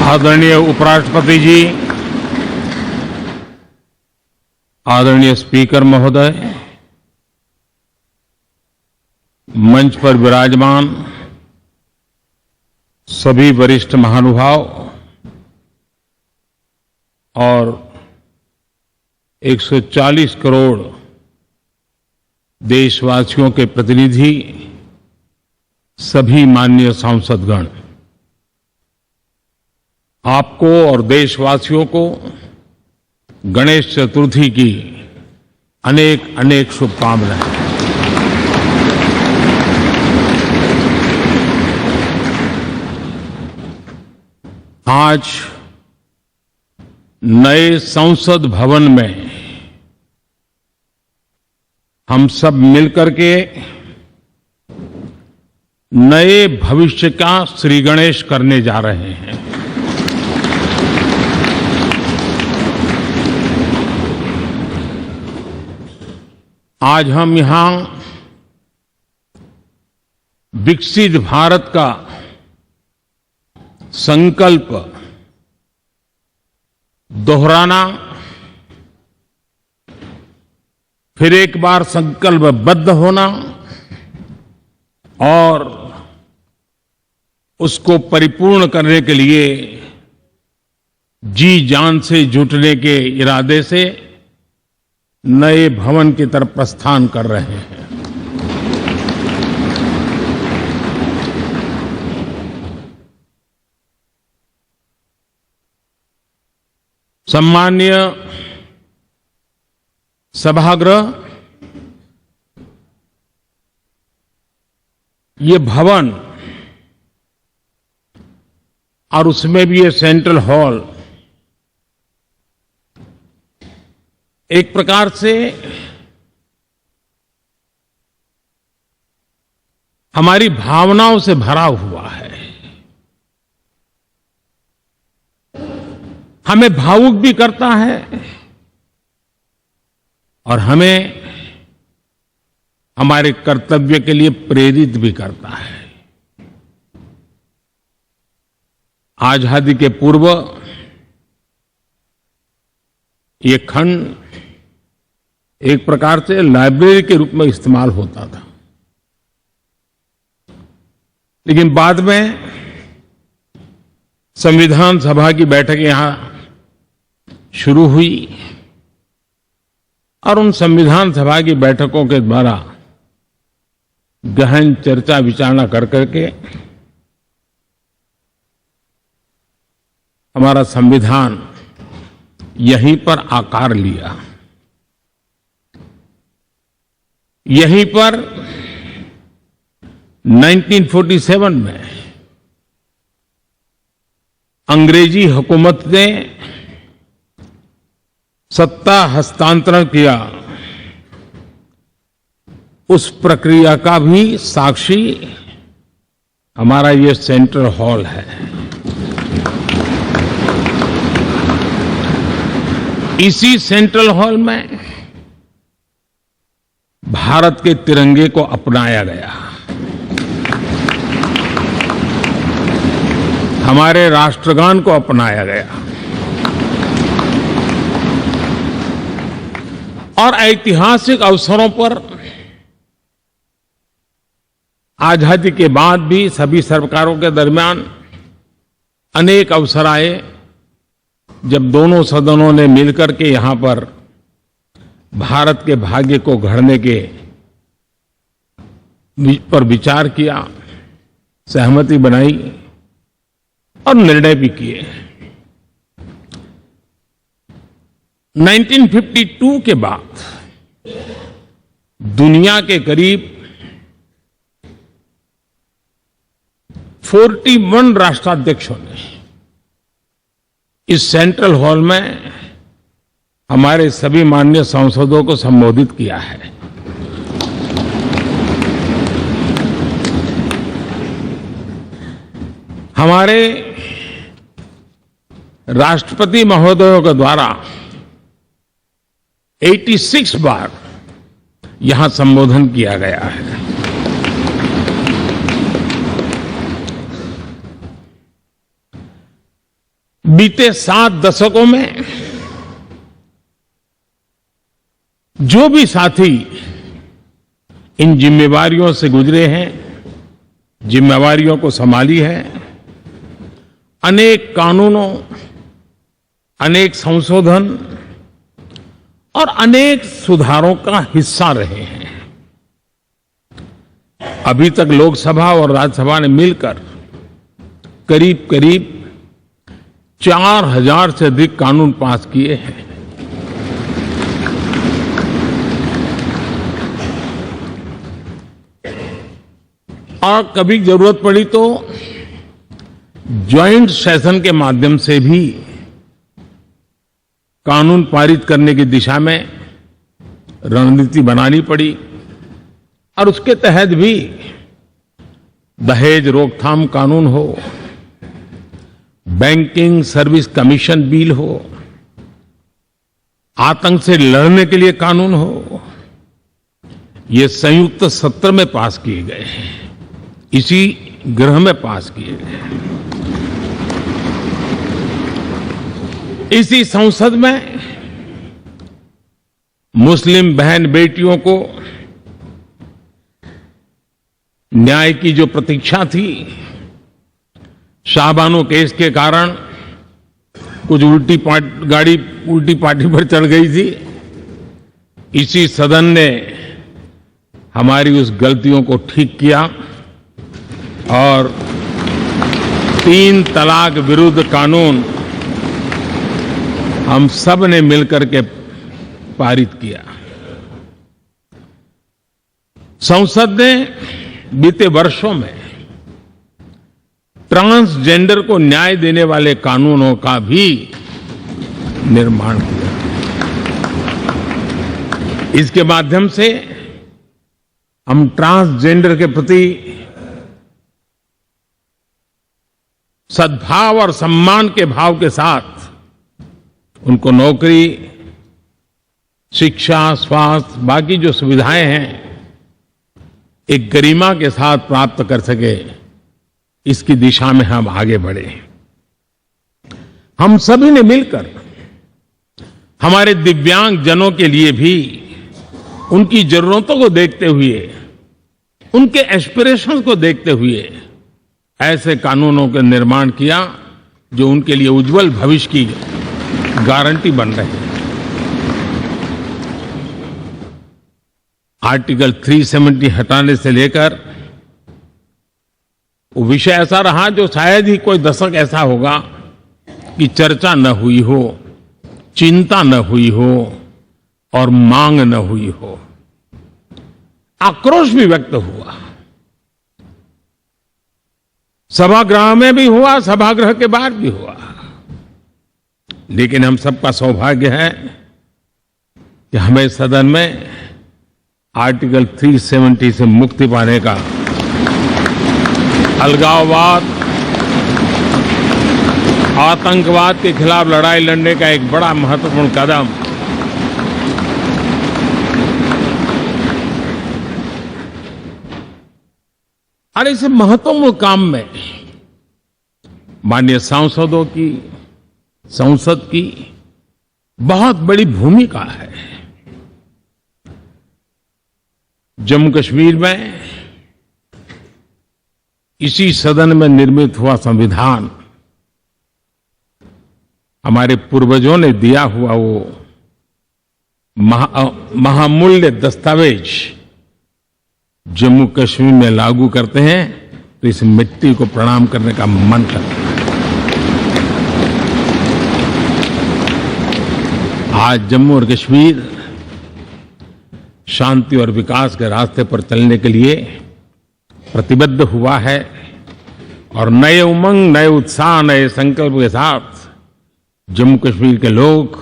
आदरणीय उपराष्ट्रपति जी, आदरणीय स्पीकर महोदय, मंच पर विराजमान सभी वरिष्ठ महानुभाव और 140 करोड़ देशवासियों के प्रतिनिधि, सभी माननीय सांसदगण, आपको और देशवासियों को गणेश चतुर्थी की अनेक अनेक शुभकामनाएं। आज नए संसद भवन में हम सब मिलकर के नए भविष्य का श्री गणेश करने जा रहे हैं। आज हम यहां विकसित भारत का संकल्प दोहराना, फिर एक बार संकल्पबद्ध होना और उसको परिपूर्ण करने के लिए जी जान से जुटने के इरादे से नए भवन की तरफ प्रस्थान कर रहे हैं। सम्माननीय सभागृह, ये भवन और उसमें भी ये सेंट्रल हॉल एक प्रकार से हमारी भावनाओं से भरा हुआ है। हमें भावुक भी करता है और हमें हमारे कर्तव्य के लिए प्रेरित भी करता है। आजादी के पूर्व ये खंड एक प्रकार से लाइब्रेरी के रूप में इस्तेमाल होता था, लेकिन बाद में संविधान सभा की बैठक यहां शुरू हुई और उन संविधान सभा की बैठकों के द्वारा गहन चर्चा विचारणा कर करके हमारा संविधान यहीं पर आकार लिया। यहीं पर 1947 में अंग्रेजी हुकूमत ने सत्ता हस्तांतरण किया, उस प्रक्रिया का भी साक्षी हमारा ये सेंट्रल हॉल है। इसी सेंट्रल हॉल में भारत के तिरंगे को अपनाया गया, हमारे राष्ट्रगान को अपनाया गया और ऐतिहासिक अवसरों पर आजादी के बाद भी सभी सरकारों के दरमियान अनेक अवसर आए जब दोनों सदनों ने मिलकर के यहां पर भारत के भाग्य को गढ़ने के पर विचार किया, सहमति बनाई और निर्णय भी किए। 1952 के बाद दुनिया के करीब 41 राष्ट्राध्यक्षों ने इस सेंट्रल हॉल में हमारे सभी माननीय सांसदों को संबोधित किया है। हमारे राष्ट्रपति महोदयों के द्वारा 86 बार यहां संबोधन किया गया है। बीते 7 दशकों में जो भी साथी इन जिम्मेवारियों से गुजरे हैं, जिम्मेवारियों को संभाली है, अनेक कानूनों, अनेक संशोधन और अनेक सुधारों का हिस्सा रहे हैं। अभी तक लोकसभा और राज्यसभा ने मिलकर करीब करीब 4000 से अधिक कानून पास किए हैं। और कभी जरूरत पड़ी तो ज्वाइंट सेशन के माध्यम से भी कानून पारित करने की दिशा में रणनीति बनानी पड़ी और उसके तहत भी दहेज रोकथाम कानून हो, बैंकिंग सर्विस कमीशन बिल हो, आतंक से लड़ने के लिए कानून हो, ये संयुक्त सत्र में पास किए गए हैं, इसी गृह में पास किए गए। इसी संसद में मुस्लिम बहन बेटियों को न्याय की जो प्रतीक्षा थी, शाहबानो केस के कारण कुछ गाड़ी उल्टी पार्टी पर चढ़ गई थी, इसी सदन ने हमारी उस गलतियों को ठीक किया और 3 तलाक विरुद्ध कानून हम सब ने मिलकर के पारित किया। संसद ने बीते वर्षों में ट्रांसजेंडर को न्याय देने वाले कानूनों का भी निर्माण किया। इसके माध्यम से हम ट्रांसजेंडर के प्रति सद्भाव और सम्मान के भाव के साथ उनको नौकरी, शिक्षा, स्वास्थ्य, बाकी जो सुविधाएं हैं, एक गरिमा के साथ प्राप्त कर सके, इसकी दिशा में हम आगे बढ़े। हम सभी ने मिलकर हमारे दिव्यांग जनों के लिए भी उनकी जरूरतों को देखते हुए, उनके एस्पिरेशंस को देखते हुए ऐसे कानूनों का निर्माण किया जो उनके लिए उज्जवल भविष्य की गारंटी बन रहे हैं। आर्टिकल 370 हटाने से लेकर वो विषय ऐसा रहा जो शायद ही कोई दशक ऐसा होगा कि चर्चा न हुई हो, चिंता न हुई हो और मांग न हुई हो। आक्रोश भी व्यक्त हुआ, सभागृह में भी हुआ, सभागृह के बाहर भी हुआ, लेकिन हम सबका सौभाग्य है कि हमें सदन में आर्टिकल 370 से मुक्ति पाने का, अलगाववाद, आतंकवाद के खिलाफ लड़ाई लड़ने का एक बड़ा महत्वपूर्ण कदम और इस महत्वपूर्ण काम में माननीय सांसदों की, संसद की बहुत बड़ी भूमिका है। जम्मू कश्मीर में इसी सदन में निर्मित हुआ संविधान हमारे पूर्वजों ने दिया हुआ वो महामूल्य दस्तावेज जम्मू कश्मीर में लागू करते हैं तो इस मिट्टी को प्रणाम करने का मन करता है। आज जम्मू और कश्मीर शांति और विकास के रास्ते पर चलने के लिए प्रतिबद्ध हुआ है और नए उमंग, नए उत्साह, नए संकल्प के साथ जम्मू कश्मीर के लोग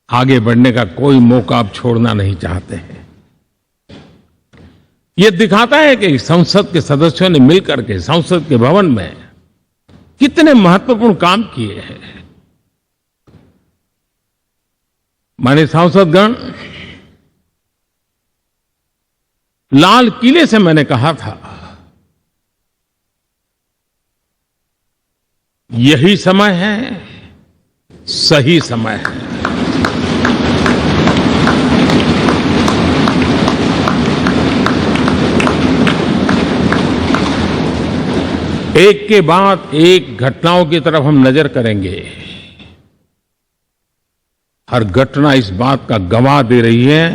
आगे बढ़ने का कोई मौका अब छोड़ना नहीं चाहते हैं। ये दिखाता है कि संसद के सदस्यों ने मिलकर के संसद के भवन में कितने महत्वपूर्ण काम किए हैं। माननीय सांसदगण, लाल किले से मैंने कहा था यही समय है, सही समय है। एक के बाद एक घटनाओं की तरफ हम नजर करेंगे। हर घटना इस बात का गवाह दे रही है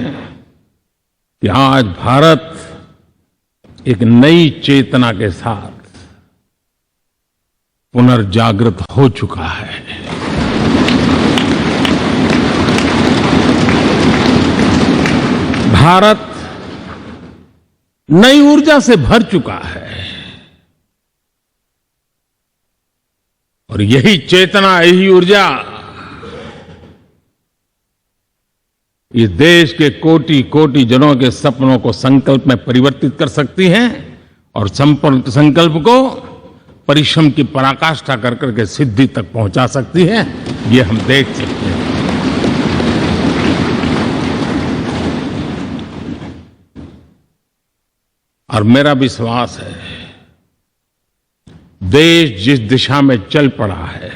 कि आज भारत एक नई चेतना के साथ पुनर्जागृत हो चुका है। भारत नई ऊर्जा से भर चुका है और यही चेतना, यही ऊर्जा इस देश के कोटि कोटि जनों के सपनों को संकल्प में परिवर्तित कर सकती है और संकल्प को परिश्रम की पराकाष्ठा कर करके सिद्धि तक पहुंचा सकती है। ये हम देख सकते हैं। और मेरा विश्वास है, देश जिस दिशा में चल पड़ा है,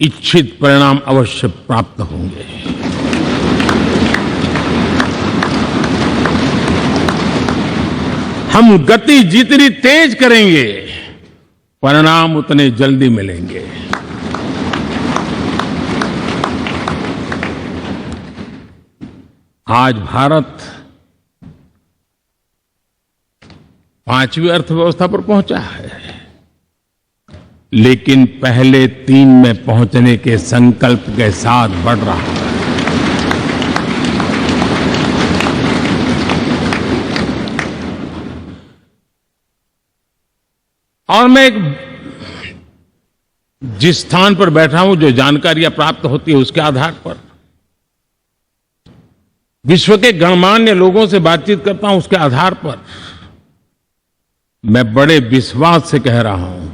इच्छित परिणाम अवश्य प्राप्त होंगे। हम गति जितनी तेज करेंगे, परिणाम उतने जल्दी मिलेंगे। आज भारत 5वीं अर्थव्यवस्था पर पहुंचा है, लेकिन पहले 3 में पहुंचने के संकल्प के साथ बढ़ रहा है। और मैं जिस स्थान पर बैठा हूं, जो जानकारियां प्राप्त होती है उसके आधार पर विश्व के गणमान्य लोगों से बातचीत करता हूं, उसके आधार पर मैं बड़े विश्वास से कह रहा हूं,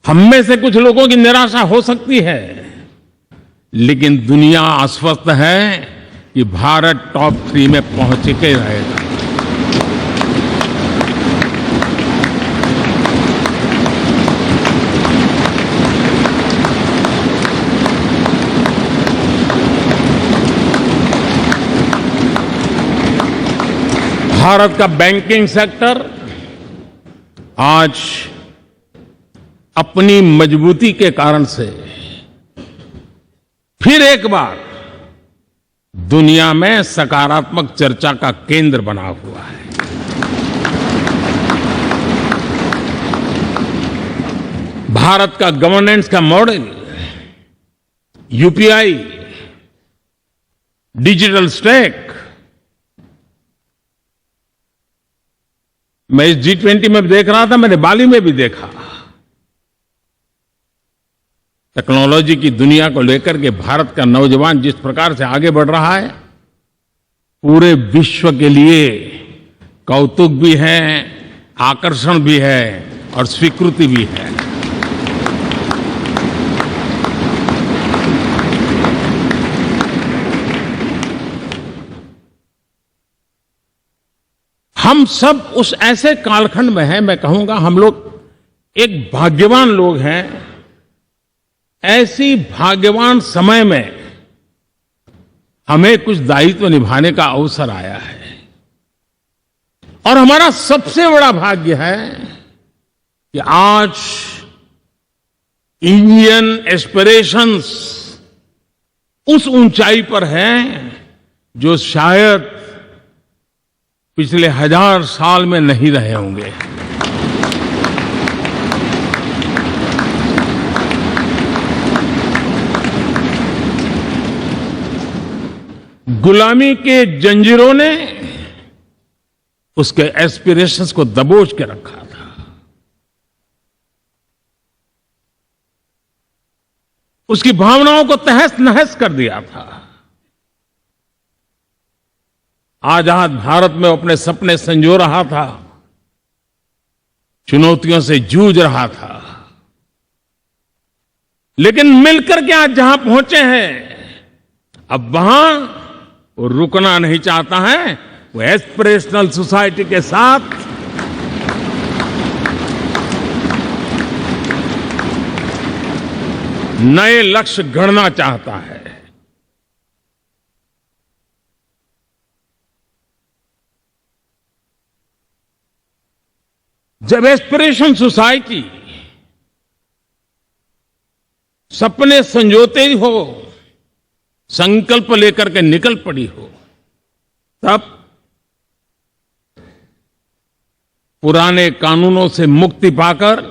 हम में से कुछ लोगों की निराशा हो सकती है, लेकिन दुनिया आश्वस्त है कि भारत टॉप 3 में पहुंच के रहेगा। भारत का बैंकिंग सेक्टर आज अपनी मजबूती के कारण से फिर एक बार दुनिया में सकारात्मक चर्चा का केंद्र बना हुआ है। भारत का गवर्नेंस का मॉडल, यूपीआई, डिजिटल स्टैक, मैं इस G20 में देख रहा था, मैंने बाली में भी देखा। टेक्नोलॉजी की दुनिया को लेकर के भारत का नौजवान जिस प्रकार से आगे बढ़ रहा है, पूरे विश्व के लिए कौतुक भी है, आकर्षण भी है और स्वीकृति भी है। हम सब उस ऐसे कालखंड में हैं, मैं कहूंगा हम लोग एक भाग्यवान लोग हैं। ऐसी भाग्यवान समय में हमें कुछ दायित्व निभाने का अवसर आया है और हमारा सबसे बड़ा भाग्य है कि आज इंडियन एस्पिरेशंस उस ऊंचाई पर हैं जो शायद पिछले 1000 साल में नहीं रहे होंगे। गुलामी के जंजीरों ने उसके एस्पिरेशंस को दबोच के रखा था। उसकी भावनाओं को तहस नहस कर दिया था। आजाद भारत में अपने सपने संजो रहा था, चुनौतियों से जूझ रहा था, लेकिन मिलकर के आज जहां पहुंचे हैं, अब वहां वो रुकना नहीं चाहता है। वो एस्पिरेशनल सोसाइटी के साथ नए लक्ष्य गढ़ना चाहता है। जब एस्पिरेशन सोसाइटी सपने संजोते ही हो, संकल्प लेकर के निकल पड़ी हो, तब पुराने कानूनों से मुक्ति पाकर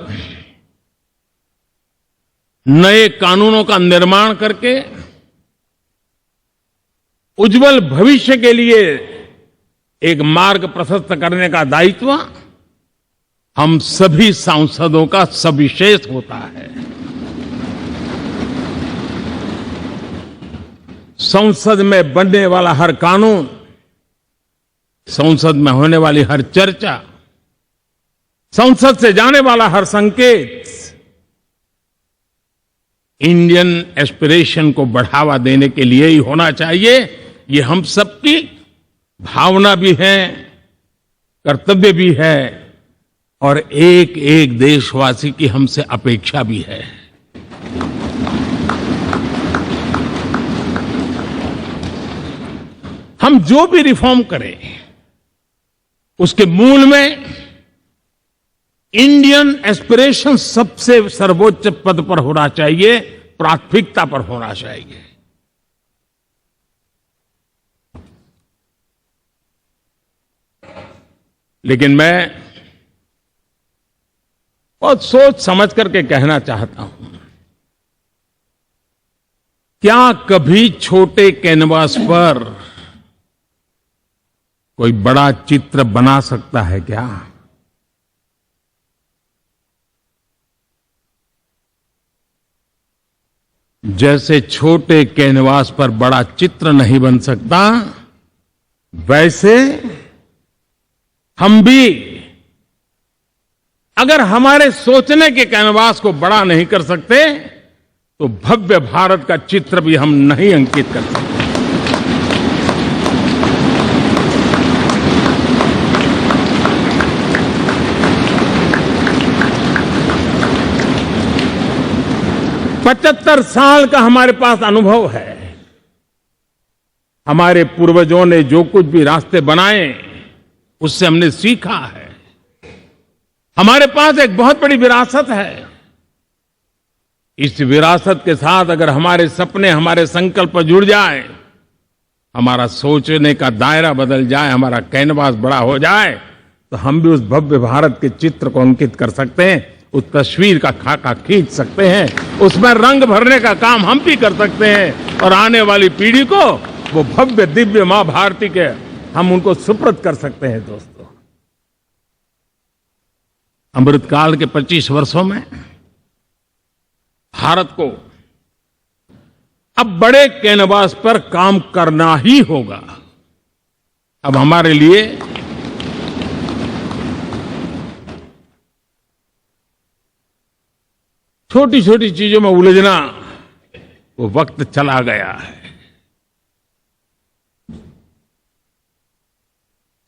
नए कानूनों का निर्माण करके उज्जवल भविष्य के लिए एक मार्ग प्रशस्त करने का दायित्व हम सभी सांसदों का सविशेष होता है। संसद में बनने वाला हर कानून, संसद में होने वाली हर चर्चा, संसद से जाने वाला हर संकेत इंडियन एस्पिरेशन को बढ़ावा देने के लिए ही होना चाहिए। ये हम सबकी भावना भी है, कर्तव्य भी है और एक एक देशवासी की हमसे अपेक्षा भी है। हम जो भी रिफॉर्म करें उसके मूल में इंडियन एस्पिरेशन सबसे सर्वोच्च पद पर होना चाहिए, प्राथमिकता पर होना चाहिए। लेकिन मैं बहुत सोच समझ करके कहना चाहता हूं, क्या कभी छोटे कैनवास पर कोई बड़ा चित्र बना सकता है क्या? जैसे छोटे कैनवास पर बड़ा चित्र नहीं बन सकता, वैसे हम भी अगर हमारे सोचने के कैनवास को बड़ा नहीं कर सकते तो भव्य भारत का चित्र भी हम नहीं अंकित कर सकते। पचहत्तर साल का हमारे पास अनुभव है। हमारे पूर्वजों ने जो कुछ भी रास्ते बनाए उससे हमने सीखा है। हमारे पास एक बहुत बड़ी विरासत है। इस विरासत के साथ अगर हमारे सपने, हमारे संकल्प जुड़ जाए, हमारा सोचने का दायरा बदल जाए, हमारा कैनवास बड़ा हो जाए, तो हम भी उस भव्य भारत के चित्र को अंकित कर सकते हैं, उस तस्वीर का खाका खींच सकते हैं, उसमें रंग भरने का काम हम भी कर सकते हैं और आने वाली पीढ़ी को वो भव्य दिव्य मां भारती के हम उनको सुपुर्द कर सकते हैं। दोस्तों, अमृतकाल के 25 वर्षों में भारत को अब बड़े कैनवास पर काम करना ही होगा। अब हमारे लिए छोटी छोटी चीजों में उलझना वो वक्त चला गया है।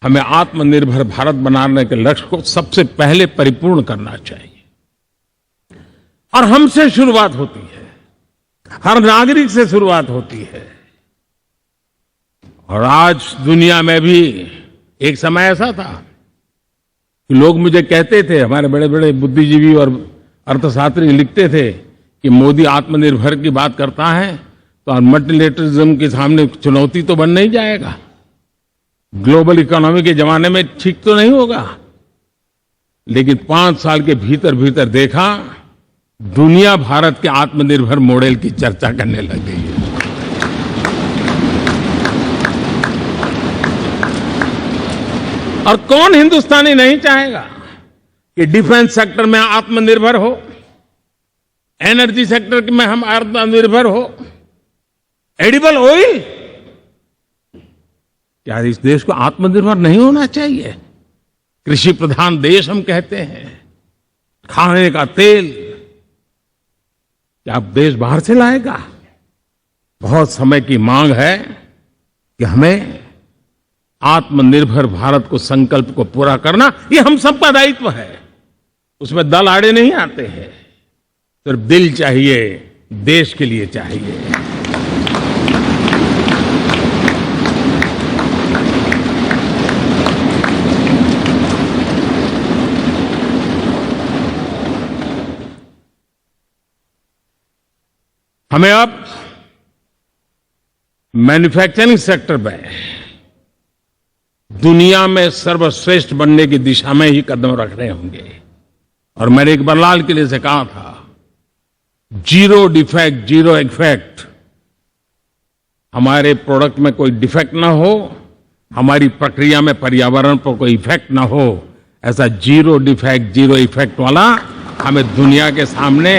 हमें आत्मनिर्भर भारत बनाने के लक्ष्य को सबसे पहले परिपूर्ण करना चाहिए और हमसे शुरुआत होती है, हर नागरिक से शुरुआत होती है। और आज दुनिया में भी एक समय ऐसा था कि लोग मुझे कहते थे, हमारे बड़े बड़े बुद्धिजीवी और अर्थशास्त्री लिखते थे कि मोदी आत्मनिर्भर की बात करता है तो मल्टीलेटरिज्म के सामने चुनौती तो बन नहीं जाएगा, ग्लोबल इकोनॉमी के जमाने में ठीक तो नहीं होगा। लेकिन 5 साल के भीतर भीतर देखा, दुनिया भारत के आत्मनिर्भर मॉडल की चर्चा करने लग गई है। और कौन हिंदुस्तानी नहीं चाहेगा कि डिफेंस सेक्टर में आत्मनिर्भर हो, एनर्जी सेक्टर में हम आत्मनिर्भर हो, एडिबल ऑयल, क्या इस देश को आत्मनिर्भर नहीं होना चाहिए? कृषि प्रधान देश हम कहते हैं, खाने का तेल क्या देश बाहर से लाएगा? बहुत समय की मांग है कि हमें आत्मनिर्भर भारत को संकल्प को पूरा करना, ये हम सबका दायित्व है। उसमें दल आड़े नहीं आते हैं, सिर्फ दिल चाहिए, देश के लिए चाहिए। हमें अब मैन्युफैक्चरिंग सेक्टर में दुनिया में सर्वश्रेष्ठ बनने की दिशा में ही कदम रखने होंगे। और मैंने एक बार लाल किले से कहा था, जीरो डिफेक्ट जीरो इफेक्ट। हमारे प्रोडक्ट में कोई डिफेक्ट ना हो, हमारी प्रक्रिया में पर्यावरण पर कोई इफेक्ट ना हो, ऐसा जीरो डिफेक्ट जीरो इफेक्ट वाला हमें दुनिया के सामने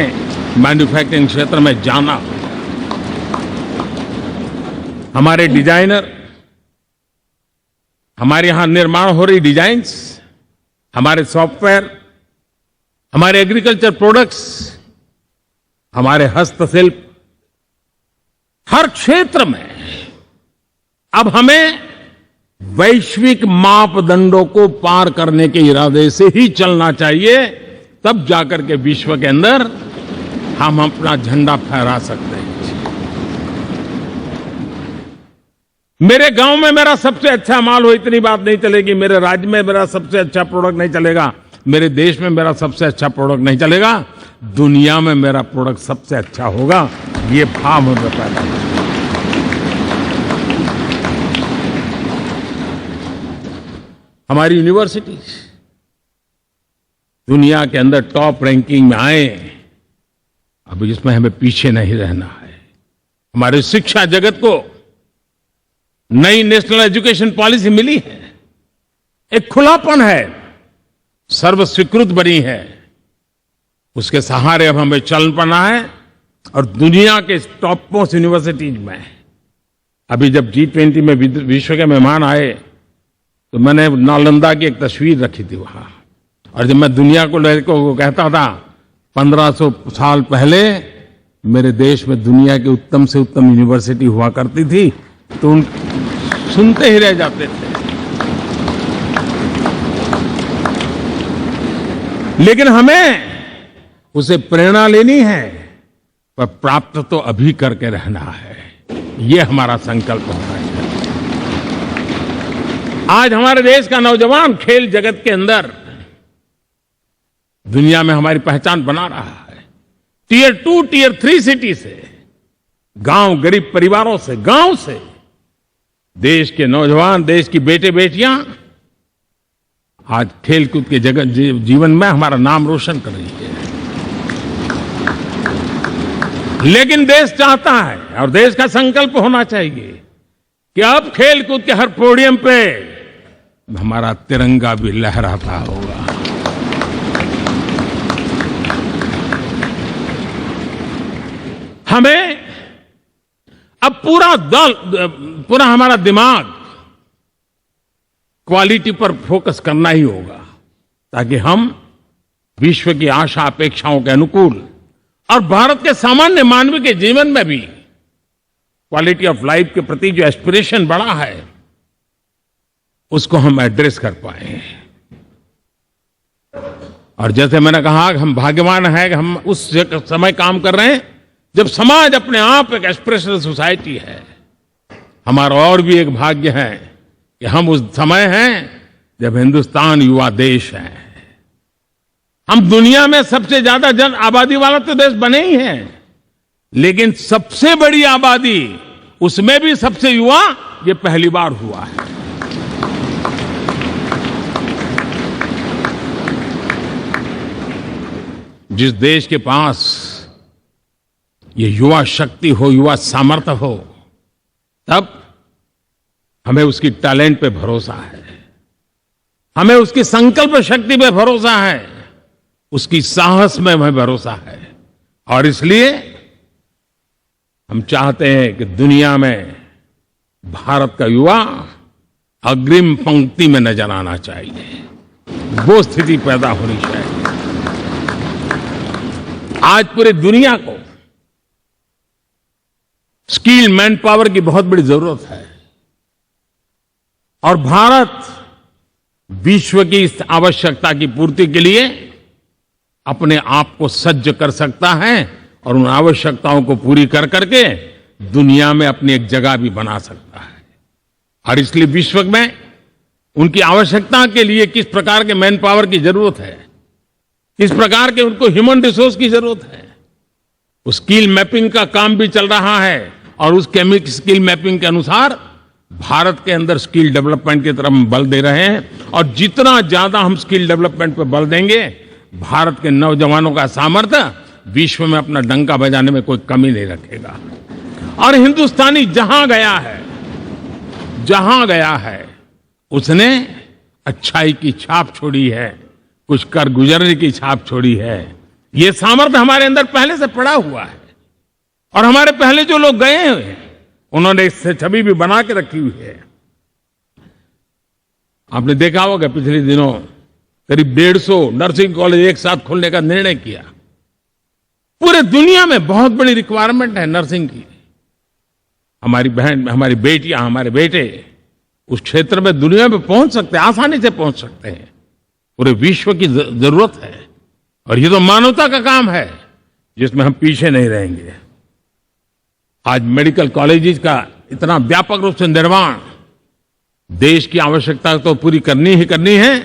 मैन्युफैक्चरिंग क्षेत्र में जाना हो। हमारे डिजाइनर, हमारे यहां निर्माण हो रही डिजाइन्स, हमारे सॉफ्टवेयर, हमारे एग्रीकल्चर प्रोडक्ट्स, हमारे हस्तशिल्प, हर क्षेत्र में अब हमें वैश्विक मापदंडों को पार करने के इरादे से ही चलना चाहिए, तब जाकर के विश्व के अंदर हम अपना झंडा फहरा सकते हैं। मेरे गांव में मेरा सबसे अच्छा माल हो, इतनी बात नहीं चलेगी। मेरे राज्य में मेरा सबसे अच्छा प्रोडक्ट नहीं चलेगा, मेरे देश में मेरा सबसे अच्छा प्रोडक्ट नहीं चलेगा, दुनिया में मेरा प्रोडक्ट सबसे अच्छा होगा। ये भाव हमें पैदा है। हमारी यूनिवर्सिटीज दुनिया के अंदर टॉप रैंकिंग में आए, अब इसमें हमें पीछे नहीं रहना है। हमारे शिक्षा जगत को नई नेशनल एजुकेशन पॉलिसी मिली है, एक खुलापन है, सर्व स्वीकृत बनी है। उसके सहारे अब हमें चल पड़ना है। और दुनिया के टॉप मोस्ट यूनिवर्सिटीज में अभी जब G20 में विश्व के मेहमान आए तो मैंने नालंदा की एक तस्वीर रखी थी वहां। और जब मैं दुनिया को कहता था 1500 साल पहले मेरे देश में दुनिया की उत्तम से उत्तम यूनिवर्सिटी हुआ करती थी, तो उन सुनते ही रह जाते थे। लेकिन हमें उसे प्रेरणा लेनी है, पर प्राप्त तो अभी करके रहना है। ये हमारा संकल्प होना है। आज हमारे देश का नौजवान खेल जगत के अंदर दुनिया में हमारी पहचान बना रहा है। टियर 2, टियर 3 सिटी से, गांव, गरीब परिवारों से, गांव से देश के नौजवान, देश की बेटे बेटियां आज खेलकूद के जगत जीवन में हमारा नाम रोशन कर रही है। लेकिन देश चाहता है और देश का संकल्प होना चाहिए कि अब खेलकूद के हर पोडियम पे हमारा तिरंगा भी लहराता होगा। हमें अब पूरा हमारा दिमाग क्वालिटी पर फोकस करना ही होगा, ताकि हम विश्व की आशा अपेक्षाओं के अनुकूल और भारत के सामान्य मानव के जीवन में भी क्वालिटी ऑफ लाइफ के प्रति जो एस्पिरेशन बढ़ा है, उसको हम एड्रेस कर पाए। और जैसे मैंने कहा कि हम भाग्यवान हैं कि हम उस समय काम कर रहे हैं जब समाज अपने आप एक एस्पिरेशनल सोसाइटी है। हमारा और भी एक भाग्य है कि हम उस समय हैं जब हिंदुस्तान युवा देश है। हम दुनिया में सबसे ज्यादा जन आबादी वाला तो देश बने ही हैं, लेकिन सबसे बड़ी आबादी, उसमें भी सबसे युवा, ये पहली बार हुआ है। जिस देश के पास ये युवा शक्ति हो, युवा सामर्थ्य हो, तब हमें उसकी टैलेंट पे भरोसा है, हमें उसकी संकल्प शक्ति पे भरोसा है, उसकी साहस में हमें भरोसा है। और इसलिए हम चाहते हैं कि दुनिया में भारत का युवा अग्रिम पंक्ति में नजर आना चाहिए। वो स्थिति पैदा होनी चाहिए। आज पूरी दुनिया को स्किल मैन पावर की बहुत बड़ी जरूरत है और भारत विश्व की इस आवश्यकता की पूर्ति के लिए अपने आप को सज्ज कर सकता है और उन आवश्यकताओं को पूरी कर करके दुनिया में अपनी एक जगह भी बना सकता है। और इसलिए विश्व में उनकी आवश्यकता के लिए किस प्रकार के मैन पावर की जरूरत है, किस प्रकार के उनको ह्यूमन रिसोर्स की जरूरत है, उस स्किल मैपिंग का काम भी चल रहा है। और उस स्किल मैपिंग के अनुसार भारत के अंदर स्किल डेवलपमेंट की तरफ हम बल दे रहे हैं। और जितना ज्यादा हम स्किल डेवलपमेंट पर बल देंगे, भारत के नौजवानों का सामर्थ्य विश्व में अपना डंका बजाने में कोई कमी नहीं रखेगा। और हिंदुस्तानी जहां गया है उसने अच्छाई की छाप छोड़ी है, कुछ कर गुजरने की छाप छोड़ी है। ये सामर्थ्य हमारे अंदर पहले से पड़ा हुआ है। और हमारे पहले जो लोग गए हैं उन्होंने इससे छवि भी बना के रखी हुई है। आपने देखा होगा पिछले दिनों करीब 150 नर्सिंग कॉलेज एक साथ खोलने का निर्णय किया। पूरे दुनिया में बहुत बड़ी रिक्वायरमेंट है नर्सिंग की। हमारी बहन, हमारी बेटियां, हमारे बेटे उस क्षेत्र में दुनिया में पहुंच सकते हैं, आसानी से पहुंच सकते हैं। पूरे विश्व की जरूरत है। और ये तो मानवता का काम है जिसमें हम पीछे नहीं रहेंगे। आज मेडिकल कॉलेजेस का इतना व्यापक रूप से निर्माण, देश की आवश्यकता तो पूरी करनी ही करनी है,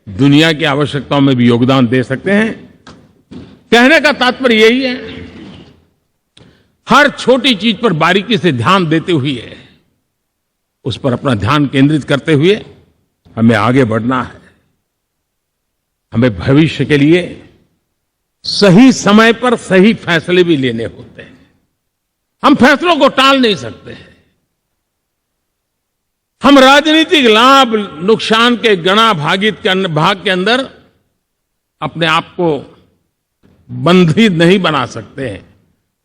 दुनिया की आवश्यकताओं में भी योगदान दे सकते हैं। कहने का तात्पर्य यही है, हर छोटी चीज पर बारीकी से ध्यान देते हुए, उस पर अपना ध्यान केंद्रित करते हुए हमें आगे बढ़ना है। हमें भविष्य के लिए सही समय पर सही फैसले भी लेने होते हैं। हम फैसलों को टाल नहीं सकते हैं। हम राजनीतिक लाभ नुकसान के गणा भाग के अंदर अपने आप को बंधित नहीं बना सकते हैं।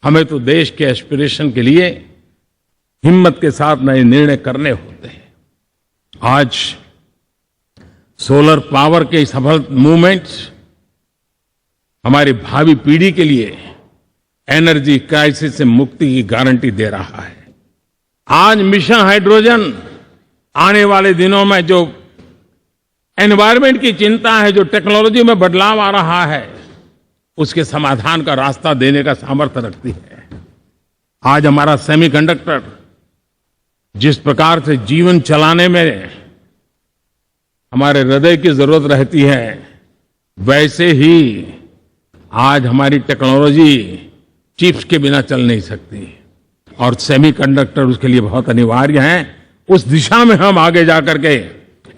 हमें तो देश के एस्पिरेशन के लिए हिम्मत के साथ नए निर्णय करने होते हैं। आज सोलर पावर के सफल मूवमेंट्स हमारी भावी पीढ़ी के लिए एनर्जी क्राइसिस से मुक्ति की गारंटी दे रहा है। आज मिशन हाइड्रोजन आने वाले दिनों में जो एनवायरमेंट की चिंता है, जो टेक्नोलॉजी में बदलाव आ रहा है, उसके समाधान का रास्ता देने का सामर्थ्य रखती है। आज हमारा सेमीकंडक्टर जिस प्रकार से जीवन चलाने में हमारे हृदय की जरूरत रहती है, वैसे ही आज हमारी टेक्नोलॉजी चिप्स के बिना चल नहीं सकती। और सेमीकंडक्टर उसके लिए बहुत अनिवार्य है। उस दिशा में हम आगे जाकर के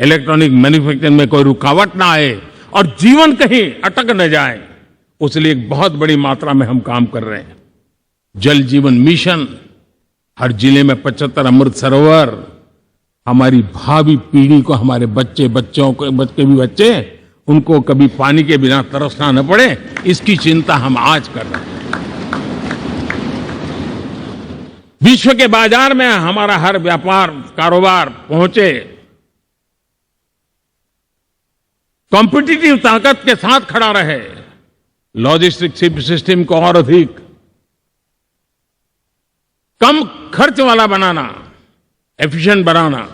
इलेक्ट्रॉनिक मैन्युफैक्चरिंग में कोई रुकावट ना आए और जीवन कहीं अटक न जाए, उसलिए एक बहुत बड़ी मात्रा में हम काम कर रहे हैं। जल जीवन मिशन, हर जिले में 75 अमृत सरोवर, हमारी भावी पीढ़ी को, हमारे बच्चे उनको कभी पानी के बिना तरसना न पड़े, इसकी चिंता हम आज कर रहे हैं। विश्व के बाजार में हमारा हर व्यापार कारोबार पहुंचे, कॉम्पिटिटिव ताकत के साथ खड़ा रहे, लॉजिस्टिक सिस्टम को और अधिक कम खर्च वाला बनाना, एफिशिएंट बनाना,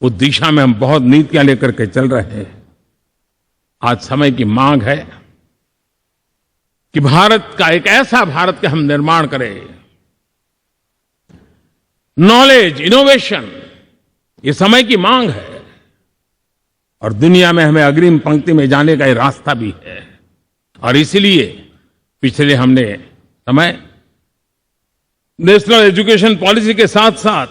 उस दिशा में हम बहुत नीतियां लेकर के चल रहे हैं। आज समय की मांग है कि भारत का एक ऐसा भारत का हम निर्माण करें। नॉलेज, इनोवेशन, ये समय की मांग है और दुनिया में हमें अग्रिम पंक्ति में जाने का ये रास्ता भी है। और इसलिए पिछले हमने समय नेशनल एजुकेशन पॉलिसी के साथ साथ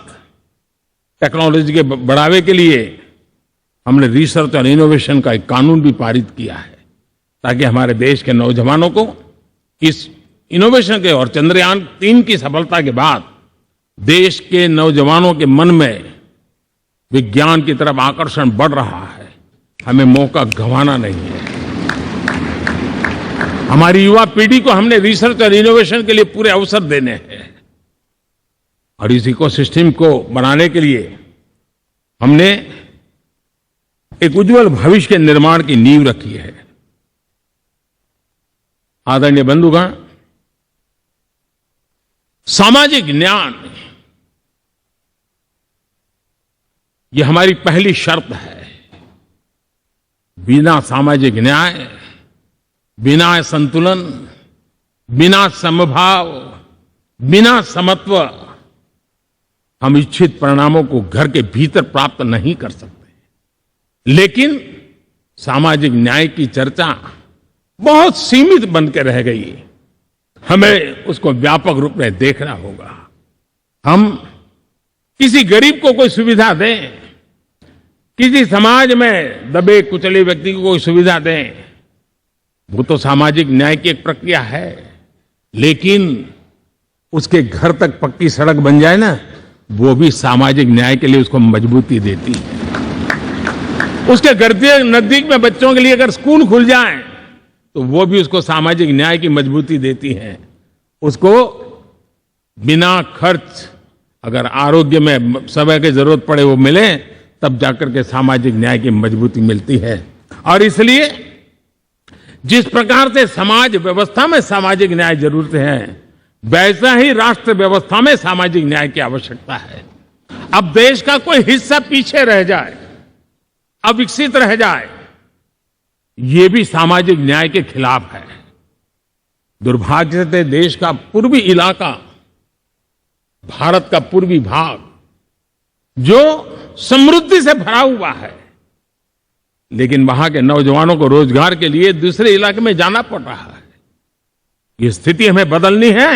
टेक्नोलॉजी के बढ़ावे के लिए हमने रिसर्च और इनोवेशन का एक कानून भी पारित किया है, ताकि हमारे देश के नौजवानों को इस इनोवेशन के और चंद्रयान 3 की सफलता के बाद देश के नौजवानों के मन में विज्ञान की तरफ आकर्षण बढ़ रहा है। हमें मौका गंवाना नहीं है। हमारी युवा पीढ़ी को हमने रिसर्च और इनोवेशन के लिए पूरे अवसर देने हैं। और इस इकोसिस्टम को बनाने के लिए हमने एक उज्जवल भविष्य के निर्माण की नींव रखी है। आदरणीय बंधुगण, सामाजिक न्याय ये हमारी पहली शर्त है। बिना सामाजिक न्याय, बिना संतुलन, बिना समभाव, बिना समत्व हम इच्छित परिणामों को घर के भीतर प्राप्त नहीं कर सकते। लेकिन सामाजिक न्याय की चर्चा बहुत सीमित बन के रह गई। हमें उसको व्यापक रूप में देखना होगा। हम किसी गरीब को कोई सुविधा दें, किसी समाज में दबे कुचले व्यक्ति को कोई सुविधा दें, वो तो सामाजिक न्याय की एक प्रक्रिया है। लेकिन उसके घर तक पक्की सड़क बन जाए ना, वो भी सामाजिक न्याय के लिए उसको मजबूती देती है। उसके घर के नजदीक में बच्चों के लिए अगर स्कूल खुल जाए तो वो भी उसको सामाजिक न्याय की मजबूती देती है। उसको बिना खर्च अगर आरोग्य में समय की जरूरत पड़े वो मिले, तब जाकर के सामाजिक न्याय की मजबूती मिलती है। और इसलिए जिस प्रकार से समाज व्यवस्था में सामाजिक न्याय जरूरत है, वैसा ही राष्ट्र व्यवस्था में सामाजिक न्याय की आवश्यकता है। अब देश का कोई हिस्सा पीछे रह जाए, अविकसित रह जाए, ये भी सामाजिक न्याय के खिलाफ है। दुर्भाग्य से देश का पूर्वी इलाका, भारत का पूर्वी भाग, जो समृद्धि से भरा हुआ है, लेकिन वहां के नौजवानों को रोजगार के लिए दूसरे इलाके में जाना पड़ रहा है। ये स्थिति हमें बदलनी है।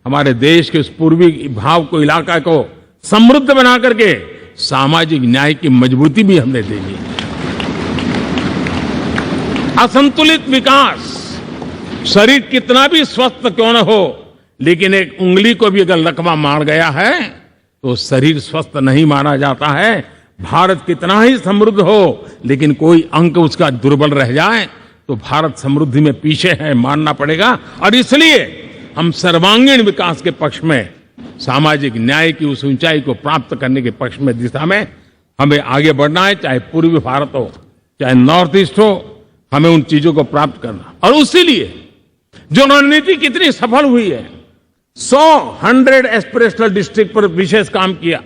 हमारे देश के उस पूर्वी भाव को, इलाका को समृद्ध बना करके सामाजिक न्याय की मजबूती भी हमने देनी है। असंतुलित विकास, शरीर कितना भी स्वस्थ क्यों न हो, लेकिन एक उंगली को भी अगर लकवा मार गया है तो शरीर स्वस्थ नहीं माना जाता है। भारत कितना ही समृद्ध हो, लेकिन कोई अंग उसका दुर्बल रह जाए तो भारत समृद्धि में पीछे है, मानना पड़ेगा। और इसलिए हम सर्वांगीण विकास के पक्ष में, सामाजिक न्याय की उस ऊंचाई को प्राप्त करने के पक्ष में, दिशा में हमें आगे बढ़ना है। चाहे पूर्वी भारत हो, चाहे नॉर्थ ईस्ट हो, हमें उन चीजों को प्राप्त करना। और उसी लिए जो रणनीति कितनी सफल हुई है, 100 एस्पिरेशनल डिस्ट्रिक्ट पर विशेष काम किया,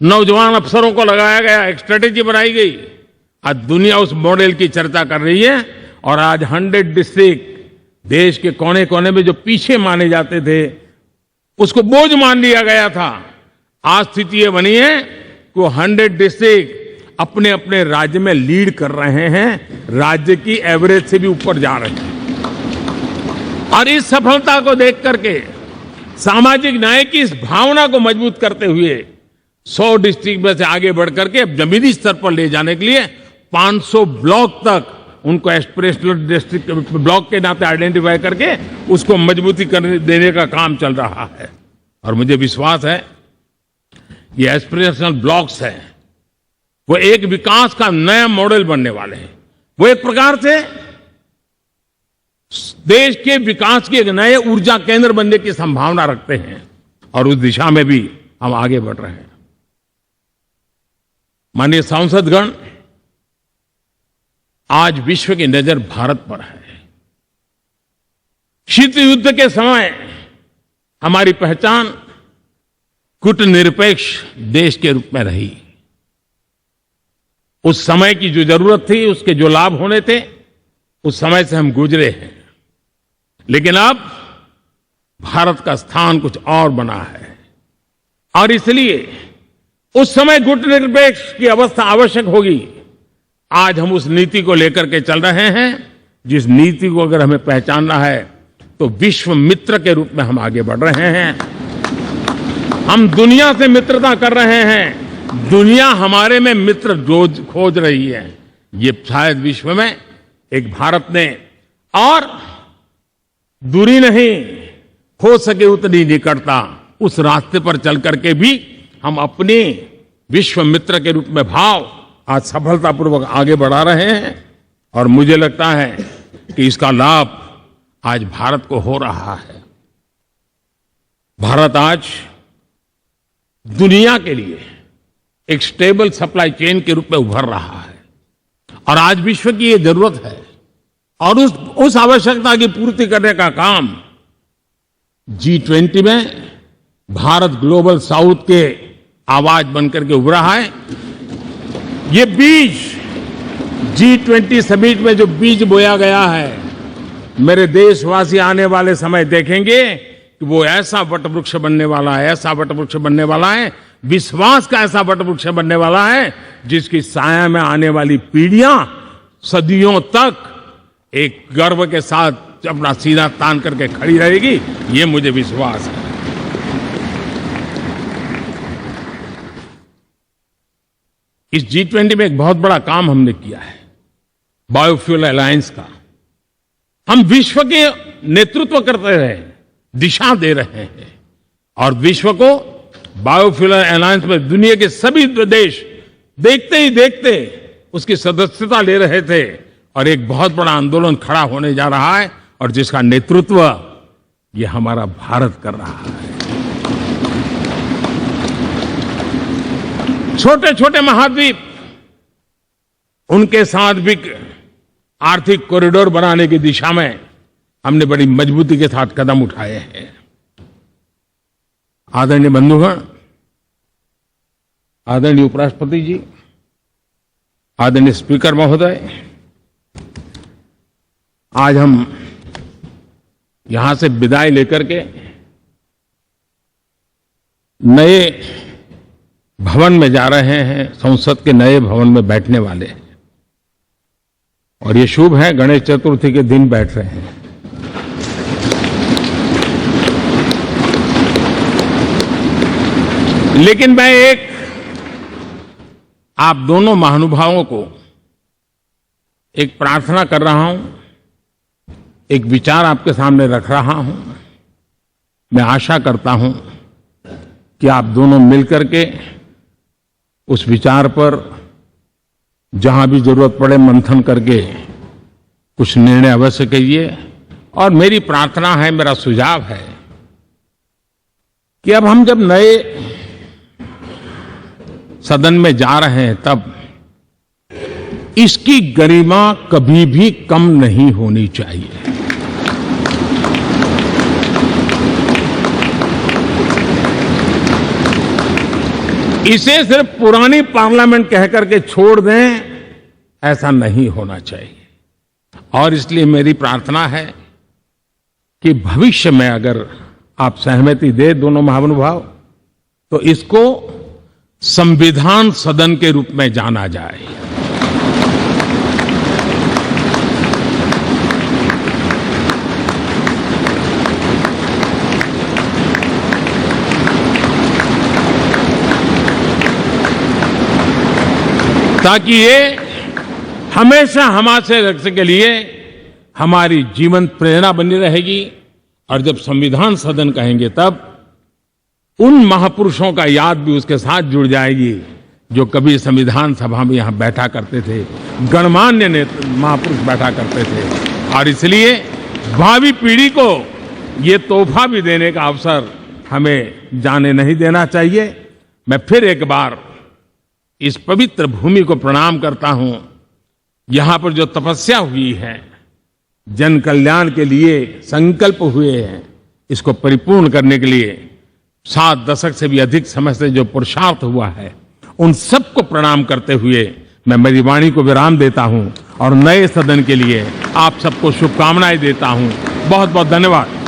नौजवान अफसरों को लगाया गया, एक स्ट्रेटेजी बनाई गई। आज दुनिया उस मॉडल की चर्चा कर रही है। और आज 100 डिस्ट्रिक्ट, देश के कोने कोने में जो पीछे माने जाते थे, उसको बोझ मान लिया गया था। आज स्थिति ये बनी है कि वो 100 डिस्ट्रिक्ट अपने अपने राज्य में लीड कर रहे हैं, राज्य की एवरेज से भी ऊपर जा रहे हैं। और इस सफलता को देख करके, सामाजिक न्याय की इस भावना को मजबूत करते हुए 100 डिस्ट्रिक्ट में से आगे बढ़ करके अब जमीनी स्तर पर ले जाने के लिए 500 ब्लॉक तक उनको एस्पिरेशनल डिस्ट्रिक्ट ब्लॉक के नाते आइडेंटिफाई करके उसको मजबूती करने देने का काम चल रहा है। और मुझे विश्वास है ये एस्पिरेशनल ब्लॉक्स हैं, वो एक विकास का नया मॉडल बनने वाले हैं। वो एक प्रकार से देश के विकास के एक नए ऊर्जा केंद्र बनने की संभावना रखते हैं। और उस दिशा में भी हम आगे बढ़ रहे हैं। माननीय सांसदगण, आज विश्व की नजर भारत पर है। शीत युद्ध के समय हमारी पहचान कूटनिरपेक्ष देश के रूप में रही। उस समय की जो जरूरत थी, उसके जो लाभ होने थे, उस समय से हम गुजरे हैं। लेकिन अब भारत का स्थान कुछ और बना है। और इसलिए उस समय कूटनिरपेक्ष की अवस्था आवश्यक होगी। आज हम उस नीति को लेकर के चल रहे हैं, जिस नीति को अगर हमें पहचानना है तो विश्व मित्र के रूप में हम आगे बढ़ रहे हैं। हम दुनिया से मित्रता कर रहे हैं, दुनिया हमारे में मित्र खोज रही है। ये शायद विश्व में एक भारत ने और दूरी नहीं, हो सके उतनी निकटता, उस रास्ते पर चल करके भी हम अपने विश्व मित्र के रूप में भाव आज सफलतापूर्वक आगे बढ़ा रहे हैं। और मुझे लगता है कि इसका लाभ आज भारत को हो रहा है। भारत आज दुनिया के लिए एक स्टेबल सप्लाई चेन के रूप में उभर रहा है। और आज विश्व की ये जरूरत है। और उस आवश्यकता की पूर्ति करने का काम G20 में भारत ग्लोबल साउथ के आवाज बनकर के उभरा है। ये बीज G20 समिट में जो बीज बोया गया है, मेरे देशवासी आने वाले समय देखेंगे कि वो ऐसा वटवृक्ष बनने वाला है, ऐसा वटवृक्ष बनने वाला है, विश्वास का ऐसा वटवृक्ष बनने वाला है जिसकी साया में आने वाली पीढ़ियां सदियों तक एक गर्व के साथ अपना सीना तान करके खड़ी रहेगी। ये मुझे विश्वास है। इस G20 में एक बहुत बड़ा काम हमने किया है, बायोफ्यूल अलायंस का। हम विश्व के नेतृत्व करते रहे, दिशा दे रहे हैं और विश्व को बायोफ्यूल अलायंस में दुनिया के सभी देश देखते ही देखते उसकी सदस्यता ले रहे थे और एक बहुत बड़ा आंदोलन खड़ा होने जा रहा है और जिसका नेतृत्व ये हमारा भारत कर रहा है। छोटे छोटे महाद्वीप, उनके साथ भी आर्थिक कॉरिडोर बनाने की दिशा में हमने बड़ी मजबूती के साथ कदम उठाए हैं। आदरणीय बंधुगण, आदरणीय उपराष्ट्रपति जी, आदरणीय स्पीकर महोदय, आज हम यहां से विदाई लेकर के नए भवन में जा रहे हैं, संसद के नए भवन में बैठने वाले हैं और ये शुभ है, गणेश चतुर्थी के दिन बैठ रहे हैं। लेकिन मैं एक आप दोनों महानुभावों को एक प्रार्थना कर रहा हूं, एक विचार आपके सामने रख रहा हूं। मैं आशा करता हूं कि आप दोनों मिलकर के उस विचार पर जहां भी जरूरत पड़े मंथन करके कुछ निर्णय अवश्य कीजिए। और मेरी प्रार्थना है, मेरा सुझाव है कि अब हम जब नए सदन में जा रहे हैं तब इसकी गरिमा कभी भी कम नहीं होनी चाहिए। इसे सिर्फ पुरानी पार्लियामेंट कहकर के छोड़ दें, ऐसा नहीं होना चाहिए। और इसलिए मेरी प्रार्थना है कि भविष्य में अगर आप सहमति दे दोनों महानुभाव, तो इसको संविधान सदन के रूप में जाना जाए। ताकि ये हमेशा हमारे के लिए हमारी जीवन प्रेरणा बनी रहेगी। और जब संविधान सदन कहेंगे तब उन महापुरुषों का याद भी उसके साथ जुड़ जाएगी जो कभी संविधान सभा में यहां बैठा करते थे, गणमान्य महापुरुष बैठा करते थे। और इसलिए भावी पीढ़ी को ये तोहफा भी देने का अवसर हमें जाने नहीं देना चाहिए। मैं फिर एक बार इस पवित्र भूमि को प्रणाम करता हूं। यहां पर जो तपस्या हुई है, जन कल्याण के लिए संकल्प हुए हैं, इसको परिपूर्ण करने के लिए 7 दशक से भी अधिक समय से जो पुरुषार्थ हुआ है, उन सबको प्रणाम करते हुए मैं मेरी वाणी को विराम देता हूं और नए सदन के लिए आप सबको शुभकामनाएं देता हूं। बहुत बहुत धन्यवाद।